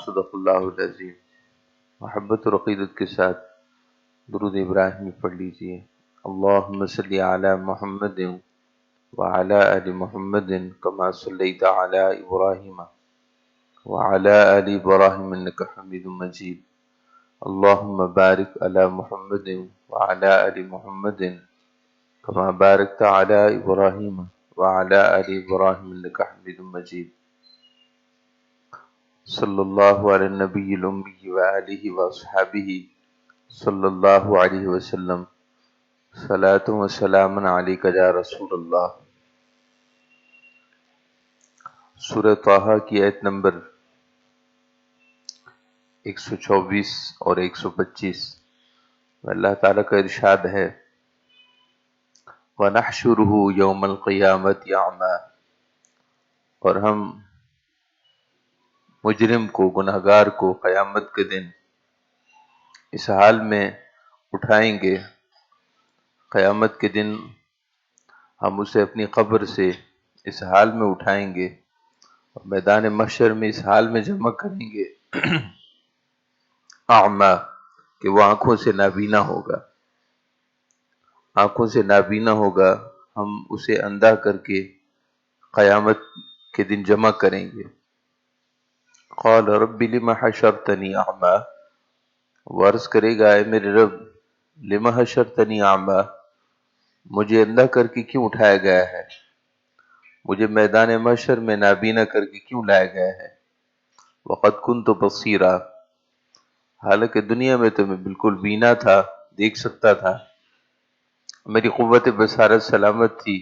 صدق اللہ العظیم۔ محبت اور عقیدت کے ساتھ درود ابراہیمی پڑھ لیجئے۔ اللہم صلی علی محمد وعلی آل محمد کما صلیت علی ابراہیم وعلی آل ابراہیم انک حمید مجید۔ اللہم بارک علی محمد وعلی آل محمد کما بارکت علی ابراہیم وعلی آل ابراہیم انک حمید مجید۔ صلی اللہ علی النبی الامی وآلہ واصحابہ صلی اللہ علیہ وسلم۔ صلاۃ و سلام علیک یا رسول اللہ۔ سورہ طٰہٰ کی آیت نمبر 124 اور 125 میں اللہ تعالیٰ کا ارشاد ہے وَنَحْشُرُهُ يَوْمَ الْقِيَامَةِ أَعْمَىٰ، اور ہم مجرم کو، گناہگار کو قیامت کے دن اس حال میں اٹھائیں گے، قیامت کے دن ہم اسے اپنی قبر سے اس حال میں اٹھائیں گے اور میدان محشر میں اس حال میں جمع کریں گے اعمیٰ، کہ وہ آنکھوں سے نابینا ہوگا، آنکھوں سے نابینا ہوگا، ہم اسے اندھا کر کے قیامت کے دن جمع کریں گے۔ قال رب لم حشرتنی اعمیٰ، وہ عرض کرے گا اے میرے رب لم حشرتنی اعمیٰ، مجھے اندھا کر کے کیوں اٹھایا گیا ہے، مجھے میدان محشر میں نابینا کر کے کیوں لایا گیا ہے۔ وقد كنت بصیرا، حالانکہ دنیا میں تو میں بالکل بینا تھا، دیکھ سکتا تھا، میری قوت بصارت سلامت تھی،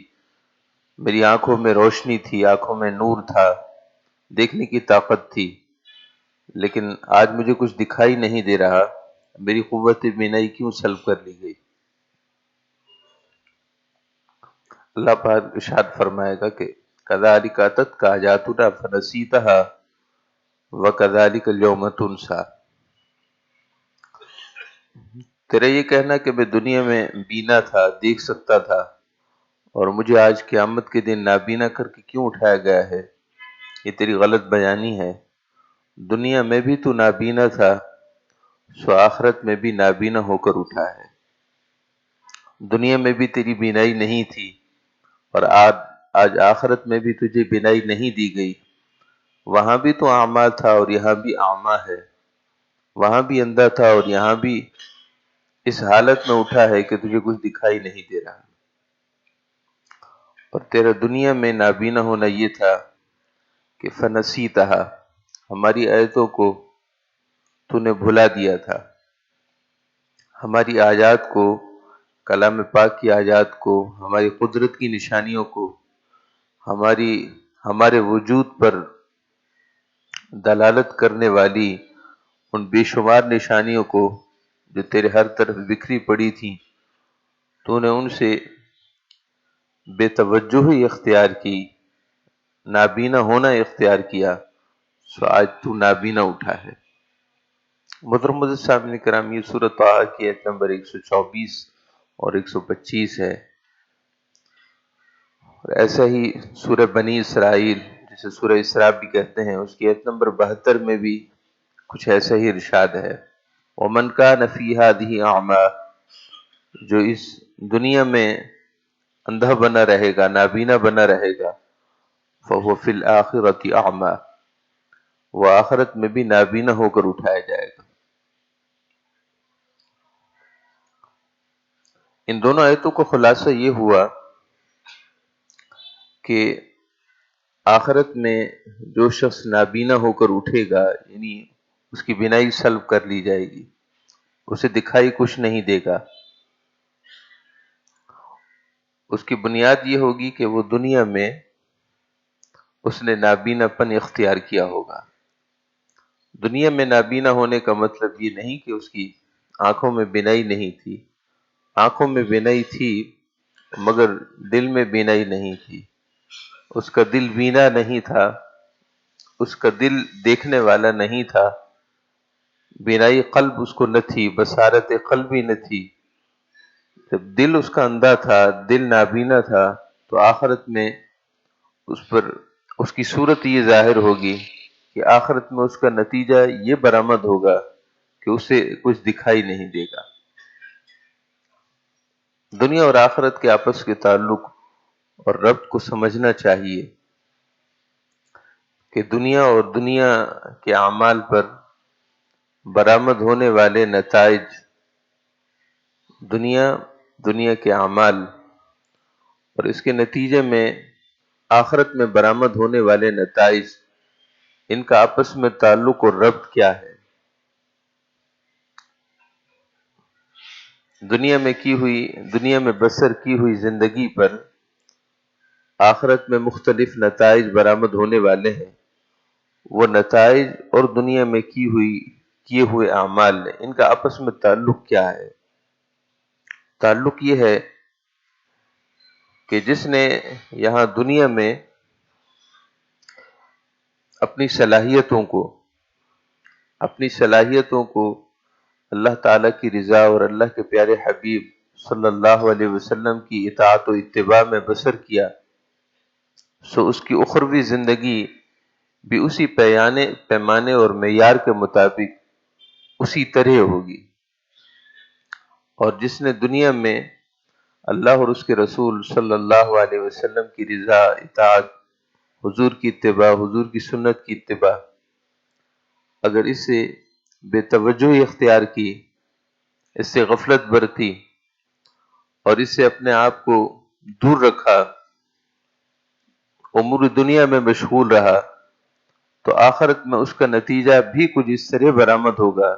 میری آنکھوں میں روشنی تھی، آنکھوں میں نور تھا، دیکھنے کی طاقت تھی، لیکن آج مجھے کچھ دکھائی نہیں دے رہا، میری قوت بینائی کیوں سلب کر لی گئی۔ اللہ پاک ارشاد فرمائے گا کہ کذالک اتتک آیاتنا فنسیتھا وکذالک اليوم تنسیٰ، تیرا یہ کہنا کہ میں دنیا میں بینا تھا، دیکھ سکتا تھا، اور مجھے آج قیامت کے دن نابینا کر کے کیوں اٹھایا گیا ہے، یہ تیری غلط بیانی ہے۔ دنیا میں بھی تو نابینا تھا، سو آخرت میں بھی نابینا ہو کر اٹھا ہے۔ دنیا میں بھی تیری بینائی نہیں تھی، اور آج آخرت میں بھی تجھے بینائی نہیں دی گئی، وہاں بھی تو اعمیٰ تھا اور یہاں بھی اعمیٰ ہے، وہاں بھی اندھا تھا اور یہاں بھی اس حالت میں اٹھا ہے کہ تجھے کچھ دکھائی نہیں دے رہا۔ اور تیرا دنیا میں نابینا ہونا یہ تھا کہ فنسیتھا، ہماری آیتوں کو تو نے بھلا دیا تھا، ہماری آیات کو، کلام پاک کی آیات کو، ہماری قدرت کی نشانیوں کو، ہمارے وجود پر دلالت کرنے والی ان بے شمار نشانیوں کو جو تیرے ہر طرف بکھری پڑی تھیں، تو نے ان سے بے توجہی اختیار کی، نابینا ہونا اختیار کیا، سو آج تو نابینا اٹھا ہے۔ محترم معزز سامعین کرام، یہ سورۃ طٰہٰ کی آیت نمبر 124 اور 125 ہے، اور ایسا ہی سورہ بنی اسرائیل جسے سورہ اسراء بھی کہتے ہیں، اس کی آیت نمبر 72 میں بھی کچھ ایسا ہی ارشاد ہے وَمَنْ كَانَ فِي هَٰذِهِ أَعْمَىٰ، جو اس دنیا میں اندھا بنا رہے گا، نابینا بنا رہے گا، فَهُوَ فِي الْآخِرَةِ أَعْمَىٰ، وہ آخرت میں بھی نابینا ہو کر اٹھایا جائے گا۔ ان دونوں آیتوں کا خلاصہ یہ ہوا کہ آخرت میں جو شخص نابینا ہو کر اٹھے گا، یعنی اس کی بینائی سلب کر لی جائے گی، اسے دکھائی کچھ نہیں دے گا، اس کی بنیاد یہ ہوگی کہ وہ دنیا میں اس نے نابینا پن اختیار کیا ہوگا۔ دنیا میں نابینا ہونے کا مطلب یہ نہیں کہ اس کی آنکھوں میں بینائی نہیں تھی، آنکھوں میں بینائی تھی مگر دل میں بینائی نہیں تھی، اس کا دل بینا نہیں تھا، اس کا دل دیکھنے والا نہیں تھا، بینائی قلب اس کو نہ تھی، بصارت قلبی نہ تھی۔ جب دل اس کا اندھا تھا، دل نابینا تھا، تو آخرت میں اس پر اس کی صورت یہ ظاہر ہوگی کہ آخرت میں اس کا نتیجہ یہ برآمد ہوگا کہ اسے کچھ دکھائی نہیں دے گا۔ دنیا اور آخرت کے آپس کے تعلق اور ربط کو سمجھنا چاہیے کہ دنیا اور دنیا کے اعمال پر برآمد ہونے والے نتائج، دنیا کے اعمال اور اس کے نتیجے میں آخرت میں برآمد ہونے والے نتائج، ان کا آپس میں تعلق اور ربط کیا ہے۔ دنیا میں بسر کی ہوئی زندگی پر آخرت میں مختلف نتائج برآمد ہونے والے ہیں۔ وہ نتائج اور دنیا میں کیے ہوئے اعمال، ان کا آپس میں تعلق کیا ہے؟ تعلق یہ ہے کہ جس نے یہاں دنیا میں اپنی صلاحیتوں کو اللہ تعالیٰ کی رضا اور اللہ کے پیارے حبیب صلی اللہ علیہ وسلم کی اطاعت و اتباع میں بسر کیا، سو اس کی اخروی زندگی بھی اسی پیمانے اور معیار کے مطابق اسی طرح ہوگی۔ اور جس نے دنیا میں اللہ اور اس کے رسول صلی اللہ علیہ وسلم کی رضا، اطاعت، حضور کی اتباع، حضور کی سنت کی اتباع، اگر اس سے بے توجہی اختیار کی، اس سے غفلت برتی اور اس سے اپنے آپ کو دور رکھا، امور دنیا میں مشغول رہا، تو آخرت میں اس کا نتیجہ بھی کچھ اس طرح برآمد ہوگا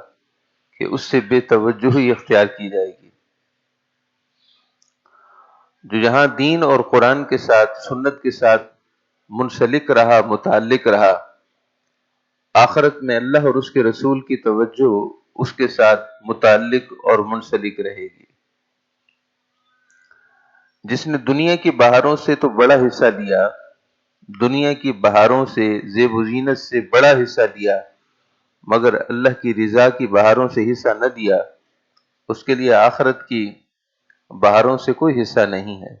کہ اس سے بے توجہی اختیار کی جائے گی۔ جو یہاں دین اور قرآن کے ساتھ، سنت کے ساتھ منسلک رہا، متعلق رہا، آخرت میں اللہ اور اس کے رسول کی توجہ اس کے ساتھ متعلق اور منسلک رہے گی۔ جس نے دنیا کی بہاروں سے تو بڑا حصہ لیا، دنیا کی بہاروں سے، زیب و زینت سے بڑا حصہ لیا، مگر اللہ کی رضا کی بہاروں سے حصہ نہ دیا، اس کے لیے آخرت کی بہاروں سے کوئی حصہ نہیں ہے۔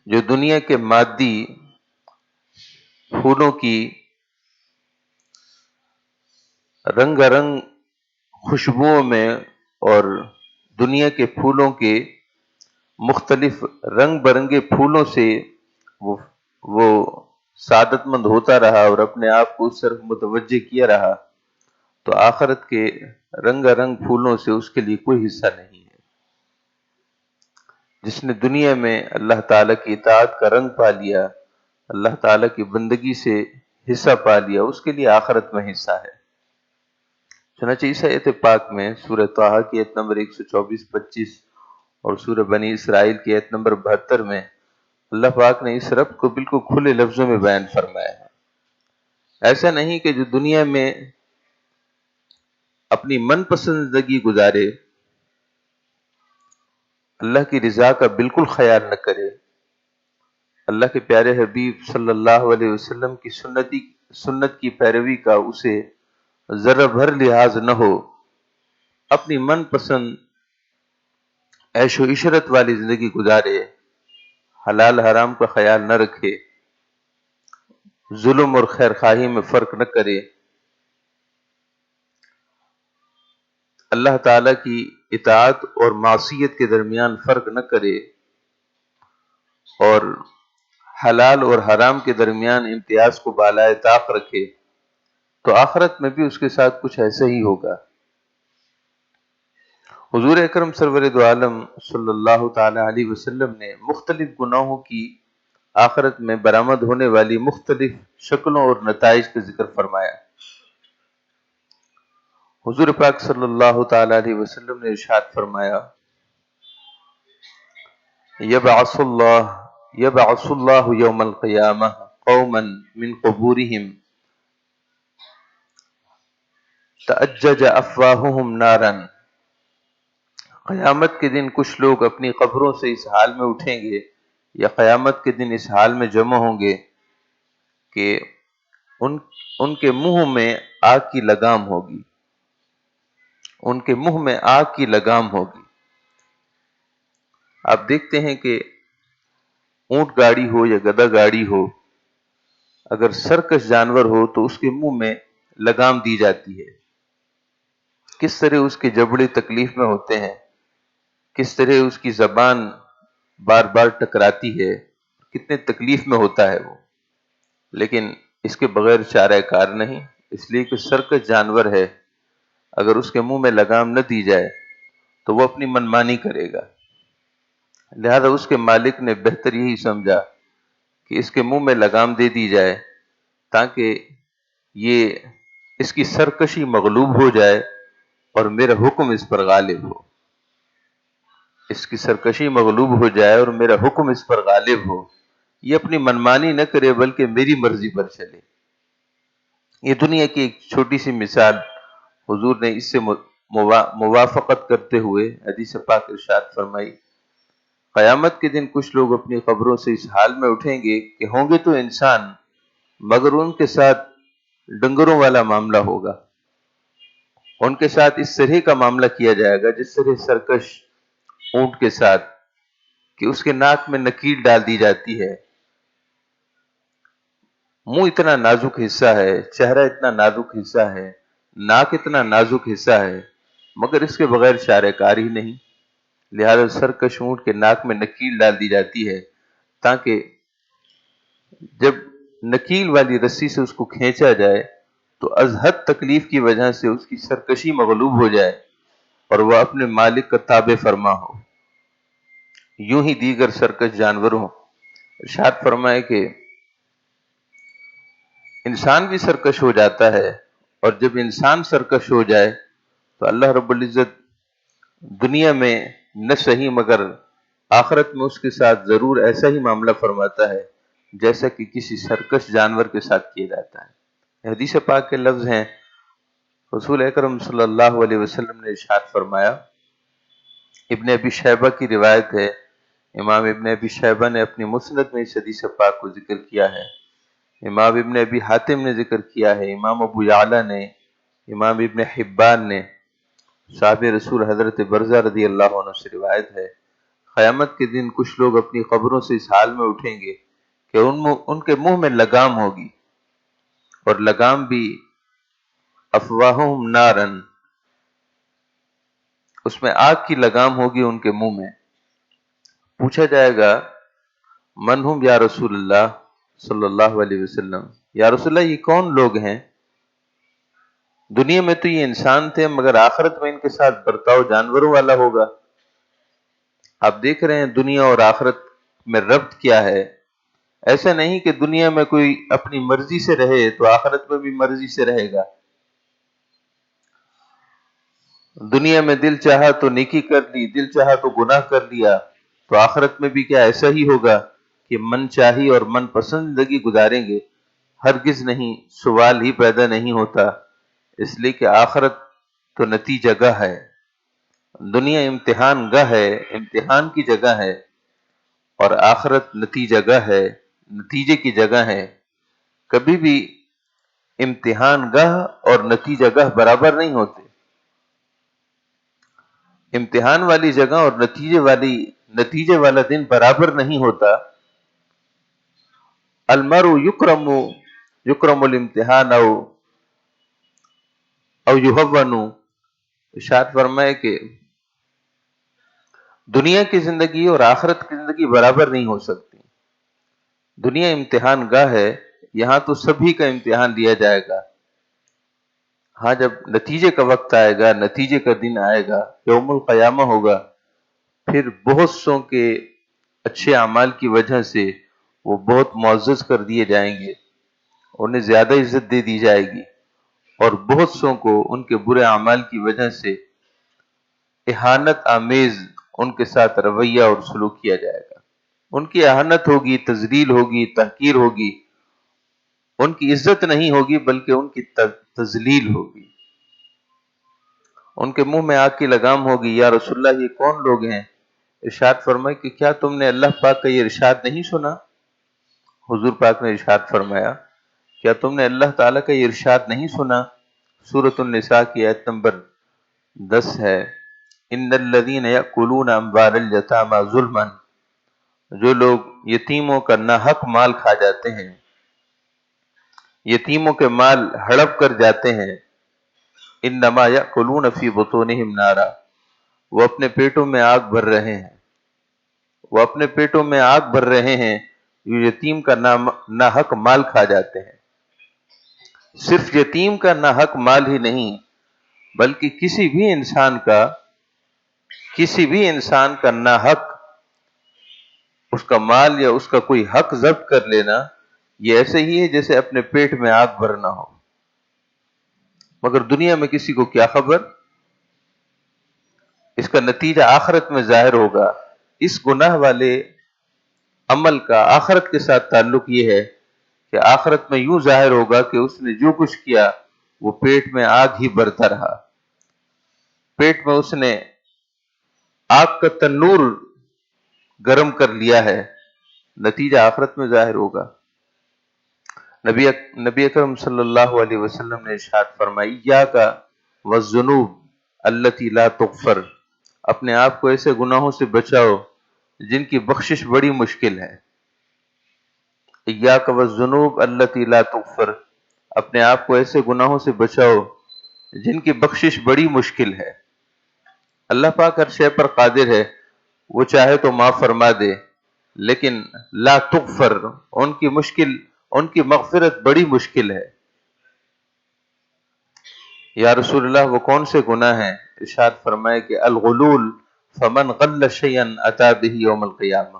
جو دنیا کے مادی پھولوں کی رنگ رنگ خوشبوؤں میں اور دنیا کے پھولوں کے مختلف رنگ برنگے پھولوں سے وہ سعادت مند ہوتا رہا اور اپنے آپ کو اس طرف متوجہ کیا رہا، تو آخرت کے رنگ رنگ پھولوں سے اس کے لیے کوئی حصہ نہیں ہے۔ جس نے دنیا میں اللہ تعالیٰ کی اطاعت کا رنگ پا لیا، اللہ تعالیٰ کی بندگی سے حصہ پا لیا، اس کے لیے آخرت میں حصہ ہے۔ چنانچہ اس آیت پاک میں سورہ طٰہٰ کی آیت نمبر 124-25 اور سورہ بنی اسرائیل کی آیت نمبر 72 میں اللہ پاک نے اس ربط کو بالکل کھلے لفظوں میں بیان فرمایا ہے۔ ایسا نہیں کہ جو دنیا میں اپنی من پسند زندگی گزارے، اللہ کی رضا کا بالکل خیال نہ کرے، اللہ کے پیارے حبیب صلی اللہ علیہ وسلم کی سنت کی پیروی کا اسے ذرہ بھر لحاظ نہ ہو، اپنی من پسند عیش و عشرت والی زندگی گزارے، حلال حرام کا خیال نہ رکھے، ظلم اور خیر خواہی میں فرق نہ کرے، اللہ تعالیٰ کی اطاعت اور معصیت کے درمیان فرق نہ کرے، اور حلال اور حرام کے درمیان امتیاز کو بالائے طاق رکھے، تو آخرت میں بھی اس کے ساتھ کچھ ایسا ہی ہوگا۔ حضور اکرم سرور دو عالم صلی اللہ تعالی علیہ وسلم نے مختلف گناہوں کی آخرت میں برآمد ہونے والی مختلف شکلوں اور نتائج کا ذکر فرمایا۔ حضور پاک صلی اللہ تعالی علیہ وسلم نے ارشاد فرمایا، یبعث اللہ یوم القیامہ قوما من قبورہم تأجج افواہہم نارا، قیامت کے دن کچھ لوگ اپنی قبروں سے اس حال میں اٹھیں گے، یا قیامت کے دن اس حال میں جمع ہوں گے کہ ان کے منہ میں آگ کی لگام ہوگی، ان کے منہ میں آگ کی لگام ہوگی۔ آپ دیکھتے ہیں کہ اونٹ گاڑی ہو یا گدھا گاڑی ہو، اگر سرکش جانور ہو تو اس کے منہ میں لگام دی جاتی ہے، کس طرح اس کے جبڑے تکلیف میں ہوتے ہیں، کس طرح اس کی زبان بار بار ٹکراتی ہے، کتنے تکلیف میں ہوتا ہے وہ، لیکن اس کے بغیر چارہ کار نہیں، اس لیے کہ سرکش جانور ہے، اگر اس کے منہ میں لگام نہ دی جائے تو وہ اپنی منمانی کرے گا، لہذا اس کے مالک نے بہتر یہی سمجھا کہ اس کے منہ میں لگام دے دی جائے تاکہ یہ اس کی سرکشی مغلوب ہو جائے اور میرا حکم اس پر غالب ہو، اس کی سرکشی مغلوب ہو جائے اور میرا حکم اس پر غالب ہو، یہ اپنی منمانی نہ کرے بلکہ میری مرضی پر چلے۔ یہ دنیا کی ایک چھوٹی سی مثال حضور نے اس سے موافقت کرتے ہوئے حدیث پاک ارشاد فرمائی، قیامت کے دن کچھ لوگ اپنی قبروں سے اس حال میں اٹھیں گے کہ ہوں گے تو انسان، مگر ان کے ساتھ ڈنگروں والا معاملہ ہوگا، ان کے ساتھ اس طرح کا معاملہ کیا جائے گا جس طرح سرکش اونٹ کے ساتھ، کہ اس کے ناک میں نکیل ڈال دی جاتی ہے، منہ اتنا نازک حصہ ہے، چہرہ اتنا نازک حصہ ہے، ناک اتنا نازک حصہ ہے، مگر اس کے بغیر چارہ کار ہی نہیں، لہذا سرکش اونٹ کے ناک میں نکیل ڈال دی جاتی ہے تاکہ جب نکیل والی رسی سے اس کو کھینچا جائے تو از حد تکلیف کی وجہ سے اس کی سرکشی مغلوب ہو جائے اور وہ اپنے مالک کا تابع فرما ہو۔ یوں ہی دیگر سرکش جانوروں، ارشاد فرمائے کہ انسان بھی سرکش ہو جاتا ہے، اور جب انسان سرکش ہو جائے تو اللہ رب العزت دنیا میں نہ صحیح مگر آخرت میں اس کے ساتھ ضرور ایسا ہی معاملہ فرماتا ہے جیسا کہ کسی سرکش جانور کے ساتھ کیا جاتا ہے۔ حدیث پاک کے لفظ ہیں، رسول اکرم صلی اللہ علیہ وسلم نے ارشاد فرمایا، ابن ابی شیبہ کی روایت ہے، امام ابن ابی شیبہ نے اپنی مسند میں اس حدیث پاک کو ذکر کیا ہے، امام ابن ابی حاتم نے ذکر کیا ہے، امام ابو یعلا نے، امام ابن حبان نے، صحابہ رسول حضرت برزہ رضی اللہ عنہ سے روایت ہے، قیامت کے دن کچھ لوگ اپنی قبروں سے اس حال میں اٹھیں گے کہ ان کے منہ میں لگام ہوگی، اور لگام بھی افواہہم نارن، اس میں آگ کی لگام ہوگی ان کے منہ میں۔ پوچھا جائے گا من ہم یا رسول اللہ صلی اللہ علیہ وسلم، یا رسول اللہ یہ کون لوگ ہیں؟ دنیا میں تو یہ انسان تھے مگر آخرت میں ان کے ساتھ برتاؤ جانوروں والا ہوگا۔ آپ دیکھ رہے ہیں دنیا اور آخرت میں ربط کیا ہے، ایسا نہیں کہ دنیا میں کوئی اپنی مرضی سے رہے تو آخرت میں بھی مرضی سے رہے گا، دنیا میں دل چاہا تو نیکی کر لی، دل چاہا تو گناہ کر لیا، تو آخرت میں بھی کیا ایسا ہی ہوگا کہ من چاہی اور من پسند زندگی گزاریں گے؟ ہرگز نہیں، سوال ہی پیدا نہیں ہوتا، اس لیے کہ آخرت تو نتیجہ گاہ ہے، دنیا امتحان گاہ ہے، امتحان کی جگہ ہے، اور آخرت نتیجہ گاہ ہے، نتیجے کی جگہ ہے۔ کبھی بھی امتحان گاہ اور نتیجہ گاہ برابر نہیں ہوتے، امتحان والی جگہ اور نتیجے والا دن برابر نہیں ہوتا۔ المرء یکرم الامتحان او یہون، ارشاد فرمائے کہ دنیا کی زندگی اور آخرت کی زندگی برابر نہیں ہو سکتی، دنیا امتحان گاہ ہے، یہاں تو سبھی کا امتحان لیا جائے گا، ہاں جب نتیجے کا وقت آئے گا، نتیجے کا دن آئے گا، یوم القیامہ ہوگا، پھر بہت سو کے اچھے اعمال کی وجہ سے وہ بہت معزز کر دیے جائیں گے، انہیں زیادہ عزت دے دی جائے گی، اور بہت سو کو ان کے برے اعمال کی وجہ سے اہانت آمیز ان کے ساتھ رویہ اور سلوک کیا جائے گا، ان کی اہانت ہوگی، تذلیل ہوگی، تحقیر ہوگی، ان کی عزت نہیں ہوگی بلکہ ان کی تذلیل ہوگی، ان کے منہ میں آگ کی لگام ہوگی۔ یا رسول اللہ یہ کون لوگ ہیں؟ ارشاد فرمائے کہ کیا تم نے اللہ پاک کا یہ ارشاد نہیں سنا؟ حضور پاک نے ارشاد فرمایا، کیا تم نے اللہ تعالیٰ کا یہ ارشاد نہیں سنا؟ سورۃ النساء کی آیت نمبر 10 ہے، ان الذین یأکلون اموال الیتامی ظلما، جو لوگ یتیموں کا ناحق مال کھا جاتے ہیں، یتیموں کے مال ہڑپ کر جاتے ہیں، انما یأکلون فی بطونہم نارا، وہ اپنے پیٹوں میں آگ بھر رہے ہیں، وہ اپنے پیٹوں میں آگ بھر رہے ہیں، یہ یتیم کا ناحق مال کھا جاتے ہیں۔ صرف یتیم کا ناحق مال ہی نہیں، بلکہ کسی بھی انسان کا ناحق اس کا مال یا اس کا کوئی حق ضبط کر لینا، یہ ایسے ہی ہے جیسے اپنے پیٹ میں آگ بھرنا ہو۔ مگر دنیا میں کسی کو کیا خبر؟ اس کا نتیجہ آخرت میں ظاہر ہوگا۔ اس گناہ والے عمل کا آخرت کے ساتھ تعلق یہ ہے کہ آخرت میں یوں ظاہر ہوگا کہ اس نے جو کچھ کیا وہ پیٹ میں آگ ہی بھرتا رہا، پیٹ میں اس نے آگ کا تنور گرم کر لیا ہے، نتیجہ آخرت میں ظاہر ہوگا۔ نبی اکرم صلی اللہ علیہ وسلم نے ارشاد فرمائی، اِیَّاکَ وَالذُّنُوبَ الَّتِی لَا تُغْفَرُ، اپنے آپ کو ایسے گناہوں سے بچاؤ جن کی بخشش بڑی مشکل ہے۔ اِیَّاکَ وَالذُّنُوبَ الَّتِی لَا تُغْفَرُ، اپنے آپ کو ایسے گناہوں سے بچاؤ جن کی بخشش بڑی مشکل ہے۔ اللہ پاک ہر شے پر قادر ہے، وہ چاہے تو معاف فرما دے، لیکن لا تغفر، ان کی مغفرت بڑی مشکل ہے۔ یا رسول اللہ وہ کون سے گناہ ہیں؟ ارشاد فرمائے کہ الغلول فمن غل شیئا اتى به یوم القیامہ،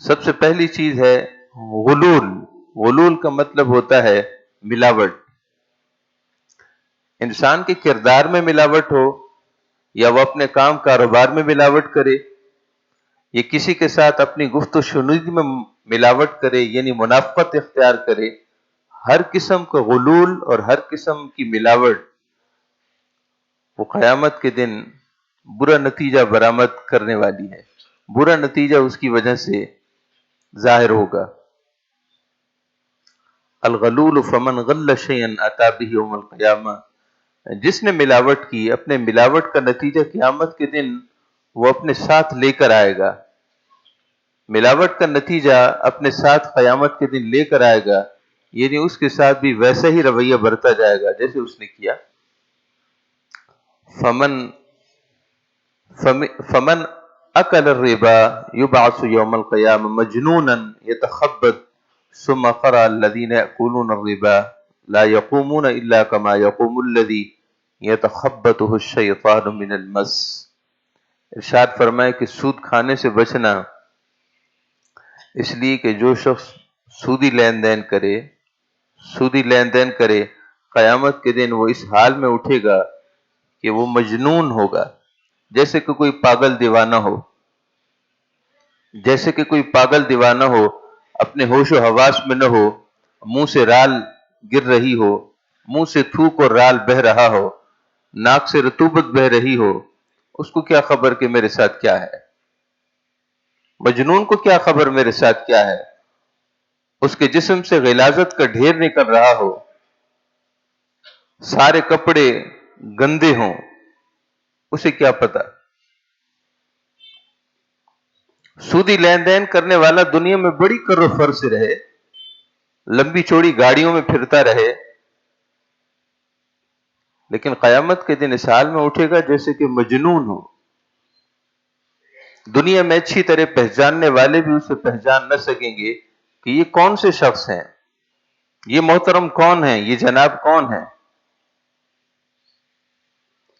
سب سے پہلی چیز ہے غلول۔ غلول کا مطلب ہوتا ہے ملاوٹ۔ انسان کے کردار میں ملاوٹ ہو، یا وہ اپنے کام کاروبار میں ملاوٹ کرے، یہ کسی کے ساتھ اپنی گفت و شنود میں ملاوٹ کرے، یعنی منافقت اختیار کرے، ہر قسم کا غلول اور ہر قسم کی ملاوٹ وہ قیامت کے دن برا نتیجہ برآمد کرنے والی ہے، برا نتیجہ اس کی وجہ سے ظاہر ہوگا۔ الغلول فمن غل شیئا اتى به یوم القیامہ، جس نے ملاوٹ کی، اپنے ملاوٹ کا نتیجہ قیامت کے دن وہ اپنے ساتھ لے کر آئے گا۔ ملاوٹ کا نتیجہ اپنے ساتھ قیامت کے دن لے کر آئے گا، یعنی اس کے ساتھ بھی ویسا ہی رویہ برتا جائے گا جیسے اس نے کیا۔ فمن اکل الربا یبعث یوم القیامہ مجنونا یتخبط ثم قرأ الذین یأکلون الربا لا یقومون الا کما یقوم الذی یتخبطہ الشیطان من المس۔ ارشاد فرمائے کہ سود کھانے سے بچنا، اس لیے کہ جو شخص سودی لین دین کرے قیامت کے دن وہ اس حال میں اٹھے گا کہ وہ مجنون ہوگا، جیسے کہ کوئی پاگل دیوانہ ہو، اپنے ہوش و حواس میں نہ ہو، منہ سے رال گر رہی ہو، منہ سے تھوک اور رال بہ رہا ہو، ناک سے رطوبت بہ رہی ہو، اس کو کیا خبر کہ میرے ساتھ کیا ہے؟ مجنون کو کیا خبر میرے ساتھ کیا ہے؟ اس کے جسم سے غلاظت کا ڈھیر نکل رہا ہو، سارے کپڑے گندے ہوں، اسے کیا پتا؟ سودی لین دین کرنے والا دنیا میں بڑی کر و فر سے رہے، لمبی چوڑی گاڑیوں میں پھرتا رہے، لیکن قیامت کے دن اس حال میں اٹھے گا جیسے کہ مجنون ہو۔ دنیا میں اچھی طرح پہچاننے والے بھی اسے پہچان نہ سکیں گے کہ یہ کون سے شخص ہیں، یہ محترم کون ہیں، یہ جناب کون ہیں۔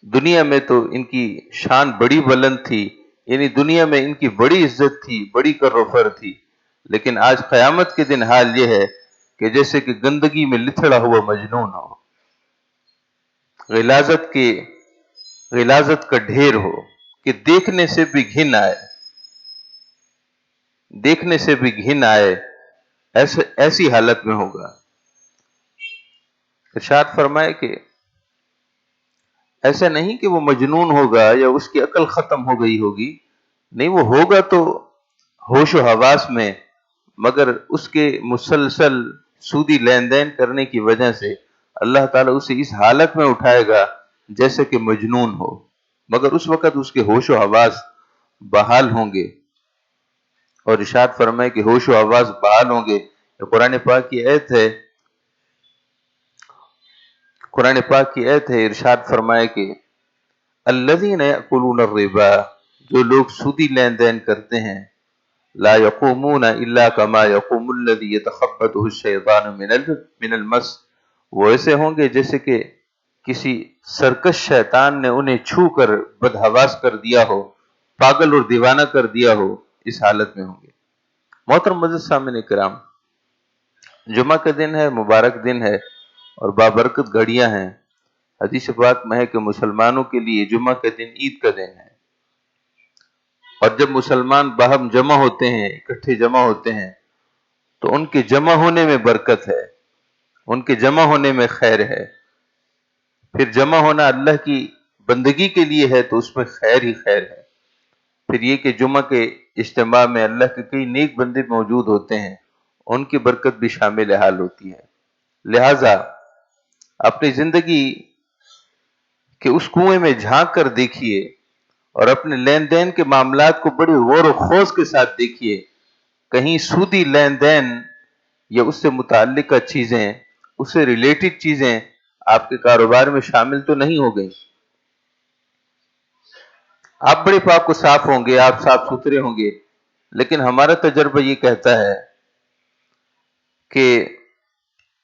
دنیا میں تو ان کی شان بڑی بلند تھی، یعنی دنیا میں ان کی بڑی عزت تھی، بڑی کر و فر تھی، لیکن آج قیامت کے دن حال یہ ہے کہ جیسے کہ گندگی میں لتھڑا ہوا مجنون ہو، غلاظت کا ڈھیر ہو کہ دیکھنے سے بھی گھن آئے، ایسی حالت میں ہوگا۔ ارشاد فرمائے کہ ایسا نہیں کہ وہ مجنون ہوگا یا اس کی عقل ختم ہو گئی ہوگی، نہیں، وہ ہوگا تو ہوش و حواس میں، مگر اس کے مسلسل سودی لین دین کرنے کی وجہ سے اللہ تعالیٰ اسے اس حالت میں اٹھائے گا جیسے کہ مجنون ہو، مگر اس وقت اس کے ہوش و حواس بحال ہوں گے۔ اور ارشاد فرمائے کہ ہوش و حواس بحال ہوں گے، یہ قرآن پاک کی آیت ہے، قرآن پاک کی آیت ہے، ارشاد فرمائے کہ الذین یأکلون الربا، جو لوگ سودی لین دین کرتے ہیں، لا یقومون الا کما یقوم الذی یتخبطہ الشیطان من المس، وہ ایسے ہوں گے جیسے کہ کسی سرکش شیطان نے انہیں چھو کر بدحواس کر دیا ہو، پاگل اور دیوانہ کر دیا ہو، اس حالت میں ہوں گے۔ محترم معزز سامعین کرام، جمعہ کا دن ہے، مبارک دن ہے اور بابرکت گھڑیاں ہیں۔ حدیث پاک میں ہے کہ مسلمانوں کے لیے جمعہ کا دن عید کا دن ہے، اور جب مسلمان باہم جمع ہوتے ہیں، اکٹھے جمع ہوتے ہیں، تو ان کے جمع ہونے میں برکت ہے، ان کے جمع ہونے میں خیر ہے۔ پھر جمع ہونا اللہ کی بندگی کے لیے ہے تو اس میں خیر ہی خیر ہے۔ پھر یہ کہ جمعہ کے اجتماع میں اللہ کے کئی نیک بندے موجود ہوتے ہیں، ان کی برکت بھی شامل حال ہوتی ہے۔ لہٰذا اپنی زندگی کے اس کنویں میں جھانک کر دیکھیے اور اپنے لین دین کے معاملات کو بڑی غور و خوض کے ساتھ دیکھیے، کہیں سودی لین دین یا اس سے متعلقہ چیزیں، اس سے ریلیٹڈ چیزیں آپ کے کاروبار میں شامل تو نہیں ہو گئی۔ آپ بڑے پاک و صاف ہوں گے، آپ صاف ستھرے ہوں گے، لیکن ہمارا تجربہ یہ کہتا ہے کہ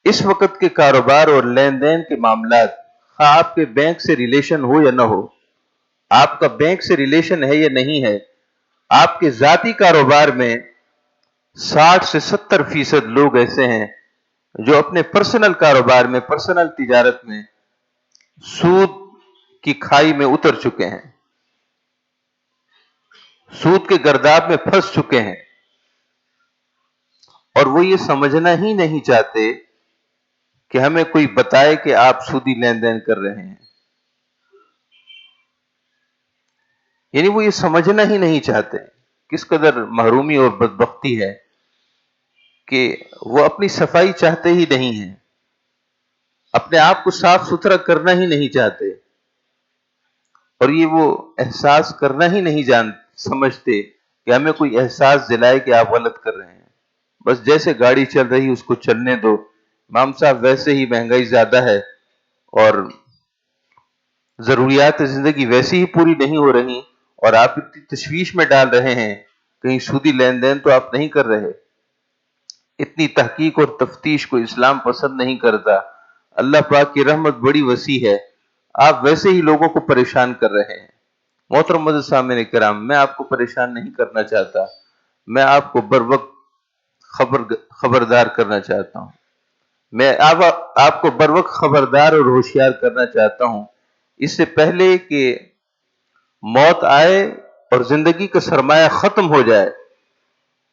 اس وقت کے کاروبار اور لین دین کے معاملات، خواہ آپ کے بینک سے ریلیشن ہو یا نہ ہو، آپ کا بینک سے ریلیشن ہے یا نہیں ہے، آپ کے ذاتی کاروبار میں 60 سے 70% لوگ ایسے ہیں جو اپنے پرسنل کاروبار میں، پرسنل تجارت میں سود کی کھائی میں اتر چکے ہیں، سود کے گرداب میں پھنس چکے ہیں، اور وہ یہ سمجھنا ہی نہیں چاہتے کہ ہمیں کوئی بتائے کہ آپ سودی لین دین کر رہے ہیں۔ یعنی وہ یہ سمجھنا ہی نہیں چاہتے۔ کس قدر محرومی اور بدبختی ہے کہ وہ اپنی صفائی چاہتے ہی نہیں ہیں، اپنے آپ کو صاف ستھرا کرنا ہی نہیں چاہتے، اور یہ وہ احساس کرنا ہی نہیں سمجھتے کہ ہمیں کوئی احساس دلائے کہ آپ غلط کر رہے ہیں۔ بس جیسے گاڑی چل رہی اس کو چلنے دو، امام صاحب ویسے ہی مہنگائی زیادہ ہے اور ضروریات زندگی ویسی ہی پوری نہیں ہو رہی، اور آپ اتنی تشویش میں ڈال رہے ہیں، کہیں سودی لین دین تو آپ نہیں کر رہے۔ اتنی تحقیق اور تفتیش کو اسلام پسند نہیں کرتا۔ اللہ پاک کی رحمت بڑی وسیع ہے، آپ ویسے ہی لوگوں کو پریشان کر رہے ہیں۔ محترم معزز سامعین کرام، میں آپ کو پریشان نہیں کرنا چاہتا، میں آپ کو بر وقت خبردار کرنا چاہتا ہوں، میں آپ کو بر وقت خبردار اور ہوشیار کرنا چاہتا ہوں، اس سے پہلے کہ موت آئے اور زندگی کا سرمایہ ختم ہو جائے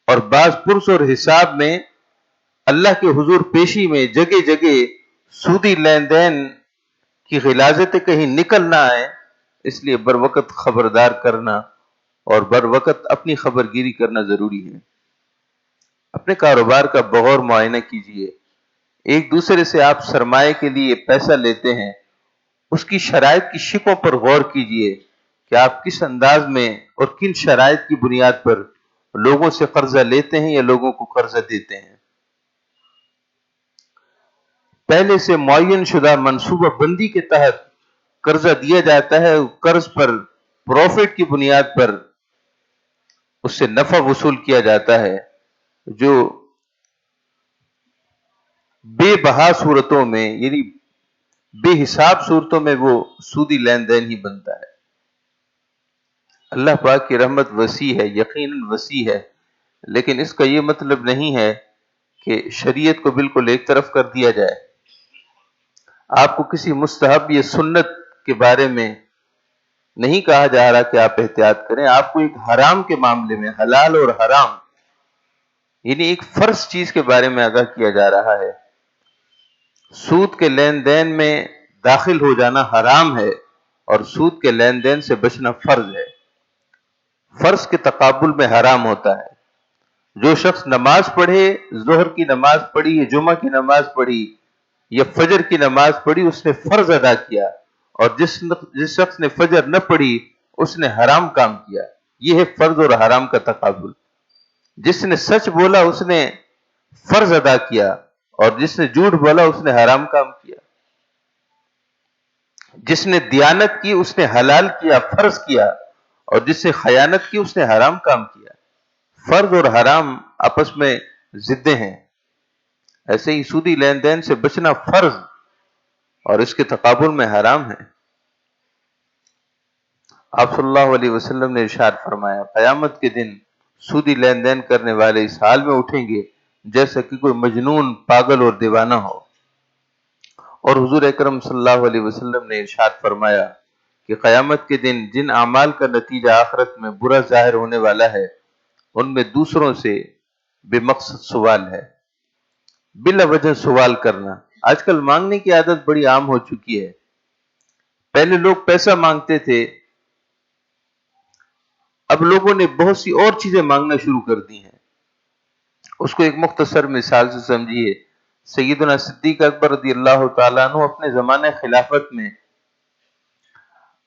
اور بعض پرس اور حساب میں اللہ کے حضور پیشی میں جگہ جگہ سودی لین دین کی غلاظتیں کہیں نکل نہ آئے، اس لیے بر وقت خبردار کرنا اور بر وقت اپنی خبرگیری کرنا ضروری ہے۔ اپنے کاروبار کا بغور معائنہ کیجئے، ایک دوسرے سے آپ سرمایہ کے لیے پیسہ لیتے ہیں، اس کی شرائط کی شکوں پر غور کیجئے کہ آپ کس انداز میں اور کن شرائط کی بنیاد پر لوگوں سے قرضہ لیتے ہیں یا لوگوں کو قرضہ دیتے ہیں۔ پہلے سے معین شدہ منصوبہ بندی کے تحت قرضہ دیا جاتا ہے، قرض پر پروفٹ کی بنیاد پر اس سے نفع وصول کیا جاتا ہے، جو بے بہا صورتوں میں، یعنی بے حساب صورتوں میں وہ سودی لین دین ہی بنتا ہے۔ اللہ پاک کی رحمت وسیع ہے، یقیناً وسیع ہے، لیکن اس کا یہ مطلب نہیں ہے کہ شریعت کو بالکل ایک طرف کر دیا جائے۔ آپ کو کسی مستحب یا سنت کے بارے میں نہیں کہا جا رہا کہ آپ احتیاط کریں، آپ کو ایک حرام کے معاملے میں، حلال اور حرام، یعنی ایک فرض چیز کے بارے میں آگاہ کیا جا رہا ہے۔ سود کے لین دین میں داخل ہو جانا حرام ہے اور سود کے لین دین سے بچنا فرض ہے۔ فرض کے تقابل میں حرام ہوتا ہے۔ جو شخص نماز پڑھے، ظہر کی نماز پڑھی یا جمعہ کی نماز پڑھی یا فجر کی نماز پڑھی، اس نے فرض ادا کیا، اور جس شخص نے فجر نہ پڑھی اس نے حرام کام کیا۔ یہ ہے فرض اور حرام کا تقابل۔ جس نے سچ بولا اس نے فرض ادا کیا، اور جس نے جھوٹ بولا اس نے حرام کام کیا۔ جس نے دیانت کی اس نے حلال کیا، فرض کیا، اور جس نے خیانت کی اس نے حرام کام کیا۔ فرض اور حرام آپس میں ضدیں ہیں، ایسے ہی سودی لین دین سے بچنا فرض اور اس کے تقابل میں حرام ہے۔ آپ صلی اللہ علیہ وسلم نے ارشاد فرمایا، قیامت کے دن سودی لین دین کرنے والے اس حال میں اٹھیں گے جیسا کہ کوئی مجنون، پاگل اور دیوانہ ہو۔ اور حضور اکرم صلی اللہ علیہ وسلم نے ارشاد فرمایا کہ قیامت کے دن جن اعمال کا نتیجہ آخرت میں برا ظاہر ہونے والا ہے ان میں دوسروں سے بے مقصد سوال ہے، بلا وجہ سوال کرنا۔ آج کل مانگنے کی عادت بڑی عام ہو چکی ہے۔ پہلے لوگ پیسہ مانگتے تھے، اب لوگوں نے بہت سی اور چیزیں مانگنا شروع کر دی ہیں۔ اس کو ایک مختصر مثال سے سمجھیے۔ سیدنا صدیق اکبر رضی اللہ تعالیٰ عنہ اپنے زمانہ خلافت میں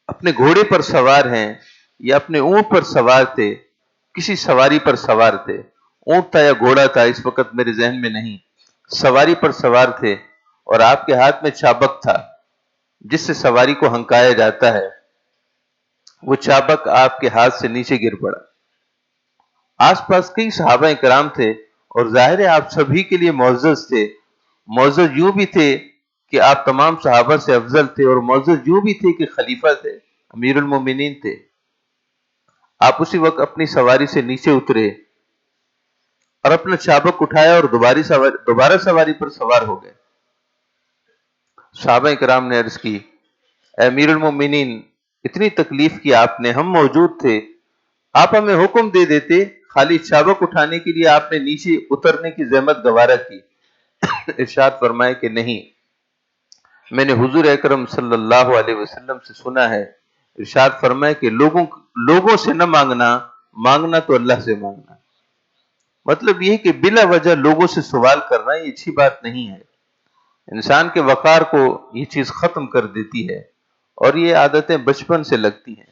اپنے گھوڑے پر سوار ہیں یا اپنے اونٹ پر سوار تھے، کسی سواری پر سوار تھے، اونٹ تھا یا گھوڑا تھا اس وقت میرے ذہن میں نہیں، سواری پر سوار تھے اور آپ کے ہاتھ میں چابک تھا جس سے سواری کو ہنکایا جاتا ہے۔ وہ چابک آپ کے ہاتھ سے نیچے گر پڑا۔ آس پاس کئی صحابہ کرام تھے اور ظاہر ہے آپ سبھی کے لیے معزز تھے۔ معزز یوں بھی تھے کہ آپ تمام صحابہ سے افضل تھے، اور معزز یوں بھی تھے کہ خلیفہ تھے، امیر المومنین تھے۔ آپ اسی وقت اپنی سواری سے نیچے اترے اور اپنا چابک اٹھایا اور دوبارہ سواری پر سوار ہو گئے۔ صحابہ کرام نے عرض کی، اے امیر المومنین، اتنی تکلیف کی آپ نے، ہم موجود تھے، آپ ہمیں حکم دے دیتے، خالی چابک اٹھانے کے لیے آپ نے نیچے اترنے کی زحمت گوارا کی۔ ارشاد فرمائے کہ نہیں، میں نے حضور اکرم صلی اللہ علیہ وسلم سے سنا ہے، ارشاد فرمائے کہ لوگوں سے نہ مانگنا، مانگنا تو اللہ سے مانگنا۔ مطلب یہ کہ بلا وجہ لوگوں سے سوال کرنا یہ اچھی بات نہیں ہے، انسان کے وقار کو یہ چیز ختم کر دیتی ہے، اور یہ عادتیں بچپن سے لگتی ہیں،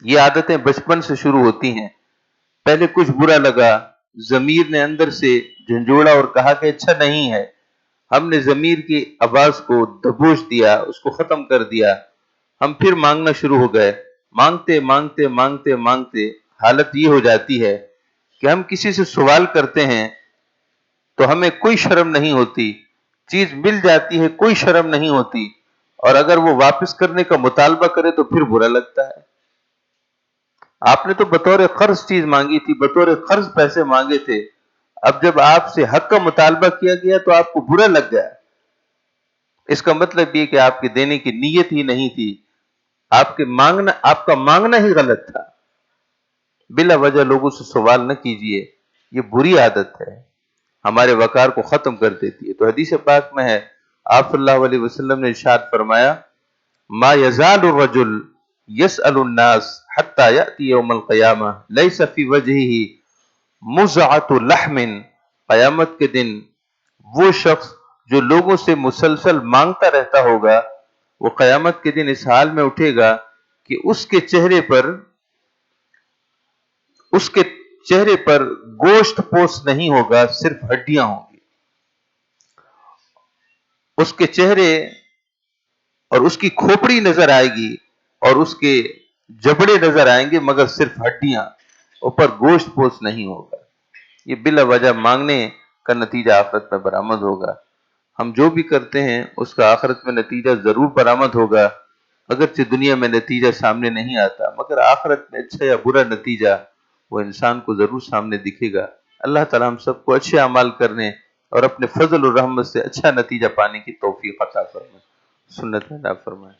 یہ عادتیں بچپن سے شروع ہوتی ہیں۔ پہلے کچھ برا لگا، ضمیر نے اندر سے جھنجھوڑا اور کہا کہ اچھا نہیں ہے، ہم نے ضمیر کی آواز کو دبوچ دیا، اس کو ختم کر دیا، ہم پھر مانگنا شروع ہو گئے۔ مانگتے مانگتے مانگتے مانگتے حالت یہ ہو جاتی ہے کہ ہم کسی سے سوال کرتے ہیں تو ہمیں کوئی شرم نہیں ہوتی، چیز مل جاتی ہے کوئی شرم نہیں ہوتی، اور اگر وہ واپس کرنے کا مطالبہ کرے تو پھر برا لگتا ہے۔ آپ نے تو بطور قرض چیز مانگی تھی، بطور قرض پیسے مانگے تھے، اب جب آپ سے حق کا مطالبہ کیا گیا تو آپ کو برا لگ گیا۔ اس کا مطلب یہ کہ آپ کے دینے کی نیت ہی نہیں تھی، آپ کا مانگنا ہی غلط تھا۔ بلا وجہ لوگوں سے سوال نہ کیجئے، یہ بری عادت ہے، ہمارے وقار کو ختم کر دیتی ہے۔ تو حدیث پاک میں ہے، آپ صلی اللہ علیہ وسلم نے ارشاد فرمایا، ما یزال الرجل یسأل الناس حتی یأتی یوم القیامہ لیس فی وجہہ مزعۃ لحم۔ قیامت کے دن وہ شخص جو لوگوں سے مسلسل مانگتا رہتا ہوگا، وہ قیامت کے دن اس حال میں اٹھے گا کہ اس کے چہرے پر گوشت پوش نہیں ہوگا، صرف ہڈیاں ہوں گی۔ اس کے چہرے اور اس کی کھوپڑی نظر آئے گی اور اس کے جبڑے نظر آئیں گے، مگر صرف ہڈیاں، اوپر گوشت پوش نہیں ہوگا۔ یہ بلا وجہ مانگنے کا نتیجہ آخرت میں برآمد ہوگا۔ ہم جو بھی کرتے ہیں اس کا آخرت میں نتیجہ ضرور برآمد ہوگا، اگرچہ دنیا میں نتیجہ سامنے نہیں آتا، مگر آخرت میں اچھا یا برا نتیجہ وہ انسان کو ضرور سامنے دکھے گا۔ اللہ تعالیٰ ہم سب کو اچھے اعمال کرنے اور اپنے فضل و رحمت سے اچھا نتیجہ پانے کی توفیق عطا فرمائے، سنت ادا فرمائے۔